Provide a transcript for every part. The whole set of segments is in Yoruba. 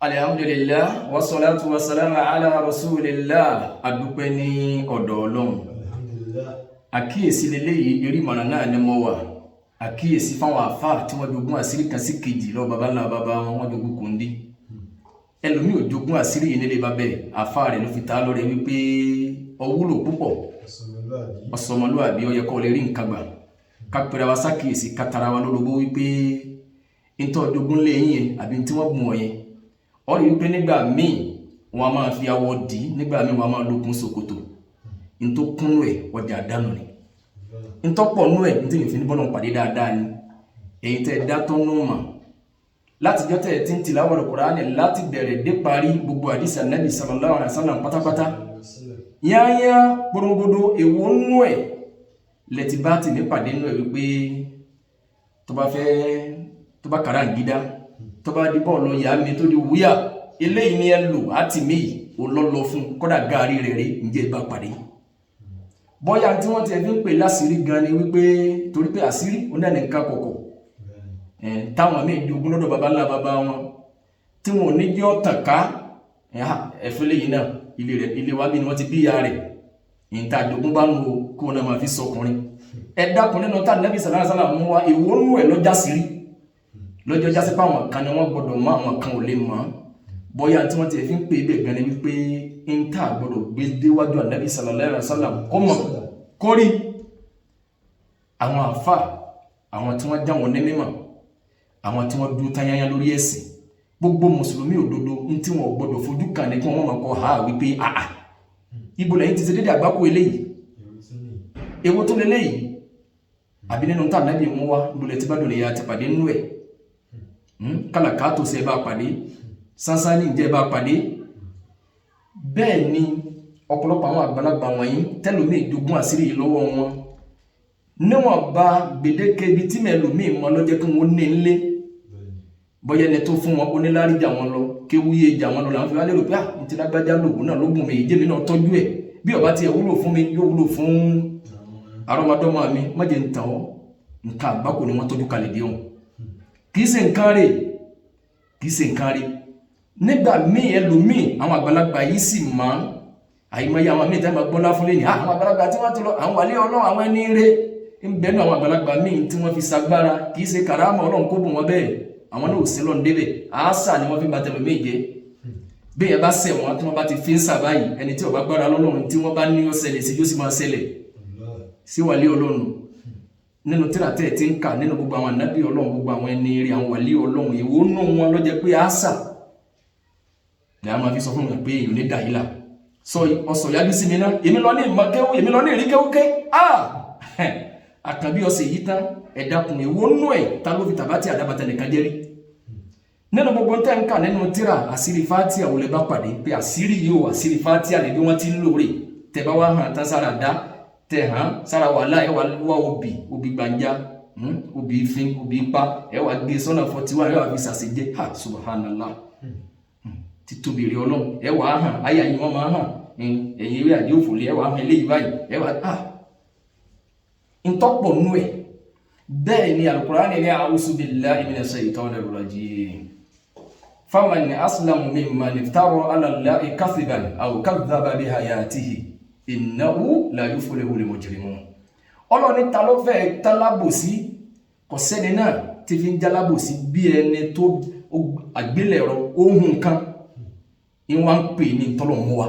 Alhamdulillah wassalatu wassalamu ala rasulillah. Adúpẹ́ ní ọ̀dọ̀ Ọlọ́run. Àkíyèsí leléyìí eré ìmọ̀ràn náà ni mo wà. Àkíyèsí fáwọn àfáà tí wọ́n jogún àṣírí kan sí kejì lọ baba ńlá baba wọn jogún Kundi. Ẹlòmí ò jogún àṣírí yìí nílé bàbá ẹ̀, àfáà rẹ̀ ló fi ta lọ́rẹ wípé ó wúlò púpọ̀. Ọ̀sọ̀mọlúàbí ó yẹ kó lè rí nǹkan gbà. Ká pera wa sákíyèsí ká tara wa lólobó wípé ntọ́ jogún lé yín àbí tí wọ́n bùn ọ yẹn. Ó rí wípé nígbà míì wọ́n máa fi awọ dì, nígbà míì wọ́n máa lókun ṣòkòtò. Ntó kúnnú ẹ̀ ọjà Àdánù ni. Ntó pọ̀ nú ẹ̀ ntí ìfín bọ́lọ̀ pàdé dáadáa ni. Èyí tẹ́ dá tó nù mà. Láti jọ́ tẹ́ tí ń tìláwọ̀ Al-Qur'ani láti bẹ̀rẹ̀ dé parí gbogbo àdìsí Ànábì sallallahu alaihi wasallam pátápátá. Yáyá gbòrògbòdò èwo nú ẹ̀ lẹ́tì bá ti ní pàdé nú ẹ̀ wípé tó bá kàrà ń gídá tó bá di bọ́ọ̀lù ìyá mi tó di wúyà eléyìí ni ẹ lò àti méyì ò lọ́lọ́ fún kọ́dà gaari rẹ̀ rí ǹjẹ́ bá pàdé. Bọ́yá tí wọ́n ti ẹ̀ fi ń pè láṣírí gan ni wípé torí pé àṣírí ó náà ní nǹkan kọ̀kọ̀ táwọn míì jogún lọ́dọ̀ baba ńlá baba wọn tí wọn ò ní jẹ́ ọ̀tàn ká ẹ̀fẹ́ lẹ́yìn náà ilé wa bí ni wọ́n ti bí ìyá rẹ̀ ìta jogún bá ń wo kó náà máa fi sọkùnrin ẹ dákun nínú tá Ànábì sallallahu alaihi wasallam mú wa ìwọ́nú ẹ̀ lọ́jà sírí lọ́jọ́ jásí pé àwọn kan ni wọ́n gbọ́dọ̀ mọ̀ àwọn kan ò lè mọ̀ bóyá tí wọ́n ti fi ń pè bẹ́ẹ̀ gan ni wípé ń tà gbọ́dọ̀ gbé déwájú Ànábì sallallahu alaihi wasallam kó mọ̀ kó rí àwọn àfà àwọn tí wọ́n já wọn ní mímọ̀ àwọn tí wọ́n dúró tányányá lórí ẹ̀sìn gbogbo mùsùlùmí òdodo ń tí wọ́n gbọ́dọ̀ fojú kàn ní kí wọ́n mọ̀ kọ́ ha wípé àà ibo lẹ́yìn ti ṣe dédé àgbákò eléyìí èwo tó lélẹ́yìí àbí nínú tá Ànábì mú wá gbọ́dọ̀ tí bá dòlè ya ti pàdé nínú ẹ̀ kálàkátò ṣe bá pàdé sánsánì jẹ́ bá pàdé. Bẹ́ẹ̀ ni ọ̀pọ̀lọpọ̀ àwọn àgbàlagbà wọ̀nyí tẹ́lòmí ìjogún àṣírí yìí lọ́wọ́ wọn níwọ̀n bá gbèdéke ibi tí mẹ́lòmí mọ́ lọ́jẹ́ kí wọ́n ní nlé bọ́yẹ́ ni tó fún wọn onílárí jà wọn lọ kéwúyé jà wọn lọ làwọn fi wá lérò pé ní ti lágbájá lògùn náà ló bùn mi ìjẹ́ mi náà tọ́jú ẹ̀ bí ọba tiẹ̀ wúlò fún mi yóò wúlò fún àrọ́mọdọ́mọ mi mọ́jẹ̀ ń tàn ọ́ nǹkan àgbákò ni wọ́n tọ́jú kalẹ̀ dé wọn kìí ṣe nǹkan rẹ̀ nígbà míì ẹlòmíì àwọn àgbàlagbà yìí sì máa àìmọye àwọn míì tẹ́lẹ̀ gbọ́lá fún lẹ́yìn àwọn àgbàlagbà tí wọ́n ti lọ àwọn wàlẹ́ Ọlọ́run àwọn ẹni rẹ̀ ń bẹ̀ẹ́nu àwọn àgbàlagbà míì tí wọ́n fi sagbára kìí ṣe kàrámà Ọlọ́run kó bù wọn bẹ́ẹ̀ àwọn náà ò sí lọ́n débẹ̀ àásà ni wọ́n fi bá tẹ̀lé méje bí ẹ bá ṣẹ̀ wọ́n tí wọ́n bá ti fi ń sàbáyìí ẹni tí ó bá gbára l'Ọlọ́run tí wọ́n bá ní ó ṣẹlẹ̀ sí yóò sì máa ṣẹlẹ̀ sí wàlẹ́ Ọlọ́run nínú tíra tẹ́ ti ń kà nínú gbogbo àwọn ànábì Ọlọ́run gbogbo àwọn ẹni rí àwọn wàlí Ọlọ́run èwo nù wọn ló jẹ́ pé àṣà ni a máa fi sọ fún mi pé èyàn ní dàílà sọ ọsọ yájú sí mi náà èmi lọ ní ìmọ̀kéwú èmi lọ ní ìríkéwúké àkànbí ọsẹ yìí tán ẹ̀dàkùn èwo nù ẹ̀ ta ló fi tàbátì àdábàtà nìkan jẹ́rí nínú gbogbo tẹ́ ń kà nínú tíra àṣírí fátíà wọlé bá pàdé pé àṣírí yìí ò àṣírí fátíà lè bí wọ́n ti ń lóore tẹ́ bá wá hàn tán sára dá tẹ̀hán sára wà láì wá obì gbànjá obì ìfín obì ipá ẹwà gbé sọ́nà 41 ẹwà fi sàṣẹjẹ́ ha subhanallah títóbi rí Ọlọ́run ẹwà hàn ayé àyè wọn máa hàn ẹ̀yìn eré àdé òfòlé ẹwà hàn eléyìí báyìí ẹwà ntọ́pọ̀ nú ẹ̀ bẹ́ẹ̀ ni Al-Qur'ani ní a'udhu billahi minash shaitanir rajim faman aslamu mimman iftara ala Allahi kadhiban aw kadhaba bihayatihi innahu la yuflihu al-mujrimun. Ọlọ́ni ta ló fẹ́ tálábòsí kò sẹ́ni náà tí fi ń jálábòsí bí ẹni tó àgbélẹ̀rọ ohun kan ìwọ̀n ń pè ní tọ́lọ̀ mú wa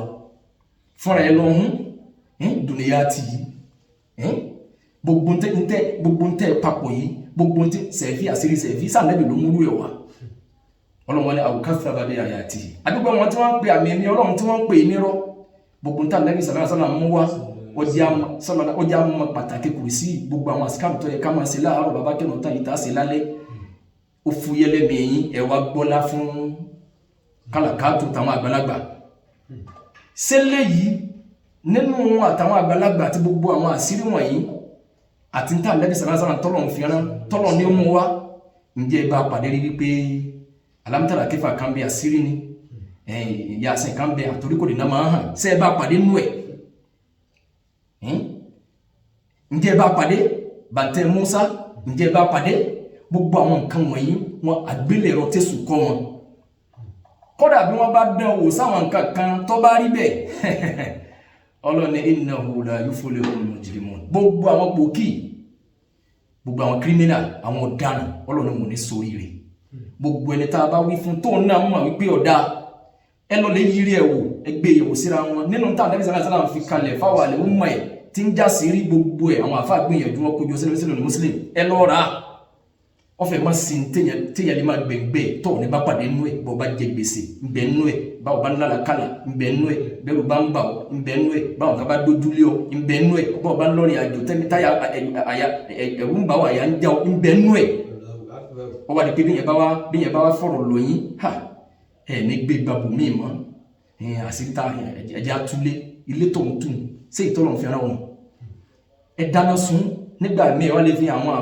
fúnra ẹ lọ́hún dùnìyà ti yìí gbogbo ntẹ́ papọ̀ yìí gbogbo ntẹ́ sẹ̀fí àṣírí sẹ̀fí sànẹ́bì ló múrú ẹ̀ wá ọlọ́wọ́n ni àwòkásí àbábí àyàtì àdúgbò wọn tí wọ́n ń pè àmì ẹ̀mí Ọlọ́run tí wọ́n ń pè nírọ́ gbogbo ntá Ànábì sallallahu alaihi wasallam mú wá ọjà mọ́ pàtàkì kùrì sí gbogbo àwọn àsìkàmù tó yẹ ká máa ṣe láàárọ̀ bàbá kẹ́nà tán ìta ṣe lálẹ́ ó fúyẹ́lẹ́ mẹ́yìn ẹwà gbọ́lá fún kálàkátù tàwọn àgbàlagbà sẹ́lẹ̀ yìí nínú àtàwọn àgbàlagbà àti gbogbo àwọn àṣírí wọ̀nyí àti ntá Ànábì sallallahu alaihi wasallam tọ́lọ̀ ń fìrán tọ́lọ̀ ní mú wá ǹjẹ́ bá pàdé rí wípé alámítàlá kífà kan bí àṣírí ni yàsìn kan bẹ àtorí kò dìnnà máa hàn ṣe bá pàdé nú ẹ̀ ǹjẹ́ bá pàdé bàtẹ́ Musa ǹjẹ́ bá pàdé gbogbo àwọn nǹkan wọ̀nyí wọn àgbélẹ̀rọ tẹ́sù kọ́ wọn kódà bí wọ́n bá dán wò sáwọn nǹkan kan tó bá rí bẹ́ẹ̀ Ọlọ́run innahu la yuflihul mujrimun gbogbo àwọn pòkì gbogbo àwọn criminal àwọn ọ̀daràn Ọlọ́run mú ní sórí rẹ̀ gbogbo ẹni tá bá wí fún tó náà mọ̀ wípé ọ̀dá ẹ lọ lè yiri ẹ̀ wò ẹgbẹ́ ìyẹ̀wò síra wọn nínú tá Ànábì sallallahu alaihi wasallam fi kalẹ̀ fáwọn àlẹ́ ó mọ̀ ẹ̀ tí ń já sí rí gbogbo ẹ̀ àwọn àfáà gbìyànjú wọn kójú sílẹ̀ Muslim ẹ lọ rà ọfẹ má sin téèyàn lè má gbẹ̀ngbẹ̀ tó ní bá pàdé nú ẹ̀ bọ́ bá jẹ gbèsè ń bẹ nú ẹ̀ báwo bá ń lálàkàlà ń bẹ nú ẹ̀ bẹ́rù bá ń bà ọ́ ń bẹ nú ẹ̀ báwo ká bá dójúlé ọ ń bẹ nú ẹ̀ báwo bá ń lọ́rin àjò tẹ́mi táyà ẹ̀rù ń bá wà yà ń já ọ ń bẹ nú ẹ̀ ọwọ́ àdìpé bí yẹn bá wá fọ̀rọ̀ lóyún ẹ̀ ní gbé gbàbù míì mọ́ àṣìta ẹ̀jẹ̀ àtúlé ilé tó ń tún sí ìtọ́lọ̀ fi ara wọn ẹ̀ dáná sun nígbà míì wọ́n lè fi àwọn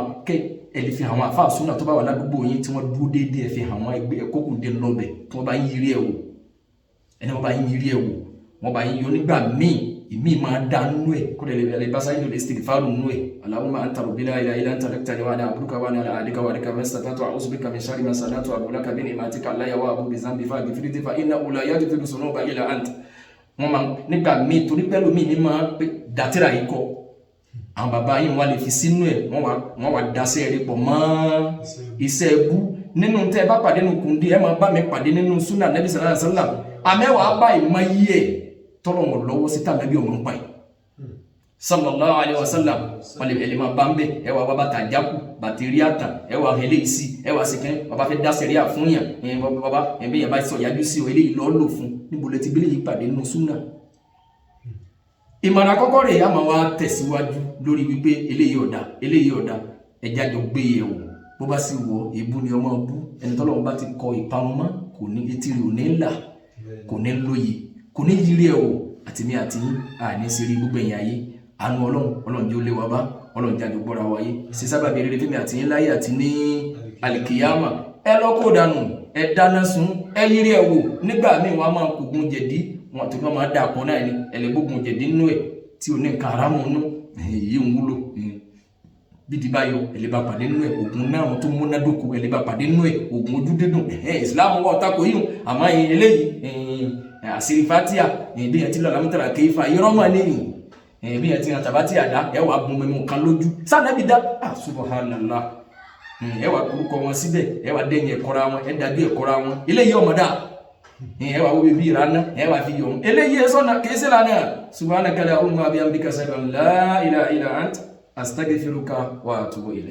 ẹ̀lì fi àwọn àfáà súnà tó bá wà ládùúgbò yín tí wọ́n dúró déédéé fi àwọn ẹgbẹ́ ẹ̀kọ́kùn dé lọ́bẹ̀ tí wọ́n bá ń yiri ẹ̀ wò ẹni wọ́n bá ń yiri ẹ̀ wò wọ́n bá ń yọ nígbà míì ìmí máa dá nínú ẹ̀ kó lè bá sáyé lè stick fáàlù nínú ẹ̀ Allahumma anta rabbi la ilaha illa anta khalaqtani wa ana abduka wa ana ala ahdika wa ahdika mastata'tu a'udhu bika min sharri ma sana'tu wa a'udhu bika bi ni'matika alayya wa a'udhu bi dhanbi faghfir li fa innahu la yaghfiru dhunuba illa anta wọ́n máa nígbà míì torí pẹ́lú míì ní máa dàtírà yìí kọ́ àwọn bàbá yìí wọ́n lè fi sínú ẹ̀ wọ́n wá dasẹ́ rí pọ̀ mọ́ iṣẹ́ ẹbú nínú tẹ́ bá pàdé nínú Kundi ẹ máa bá mi pàdé nínú súnà Nabi sallallahu alaihi wasallam àmẹ́wàá bá ìmọ̀ yí ẹ̀ tọ́lọ̀ wọn lọ́wọ́ sí tàbí ọmọ ń pa ẹ̀ sallallahu alaihi wasallam wọ́n lè ẹlẹ́mọ̀ bá ń bẹ̀ ẹwà bàbá tàjákù bàtírí àtà ẹwà eléyìí ẹwà síkẹ́ bàbá fẹ́ dasẹ́ rí àfúnyàn bàbá ẹ̀bí yẹn bá sọ yájú sí ọ eléyìí lọ́ lò fún níbo lẹ ti bí lè pàdé nínú súnà ìmọ̀ràn àkọ́kọ́ rẹ̀ yá máa wá tẹ̀síwájú lórí wípé eléyìí ọ̀dà ẹja jọ gbé yẹ̀wò bó bá sì wọ èébú ni ọmọ bú ẹni tọ́lọ́run bá ti kọ ìparun mọ́ kò ní etí rẹ̀ ò ní là kò ní lóye kò ní yírí ẹ̀ wò àtìmí àti àní sí rí gbogbo ẹ̀yìn ayé àánú ọlọ́run jẹ́ ó lé wa bá ọlọ́run jáde gbọ́ra wáyé sí sábàbí rere fẹ́mi àti yín láyé àti ní alìkìyàmà ẹ lọ́kọ̀ dànù ẹ dáná sun ẹ yírí ẹ̀ wò nígbà míì wọn a máa kógun jẹ̀dí wọn tó máa dà pọ̀ náà ni ẹlẹ́gbógun jẹ̀dí nínú ẹ̀ tí ò ní nǹkan àrámù nú èyí ń wúlò bídí báyọ̀ ẹ̀lẹ́bà pàdé nínú ẹ̀ ògùn náà wọn tó múnádóko ẹ̀lẹ́bà pàdé nínú ẹ̀ ògùn ojú dídùn ìsìláàmù wà ọ̀tá kò yíyùn àmọ́ eléyìí àṣírí fatia bí ẹ ti lọ lámútàrà kéfà irọ́mọ̀ lẹ́yìn bí ẹ ti ràn tàbátì àdá ẹ wà bùn mẹ́mú kan lójú sànẹ́bí dá subhanallah ẹ wà kúrúkọ wọn síbẹ̀ ẹ wà dẹ́yìn ẹ̀kọ́ra wọn ẹ dájú ẹ̀kọ́ra wọn eléyìí ọmọdá ẹ wà wọ́n bí ìrànà ẹ wà fi yọ̀ eléyìí ẹ sọ́nà kìí lánàá subhanaka la umma bihamdika ashhadu an la ilaha illa ant astaghfiruka wa atubu ilayk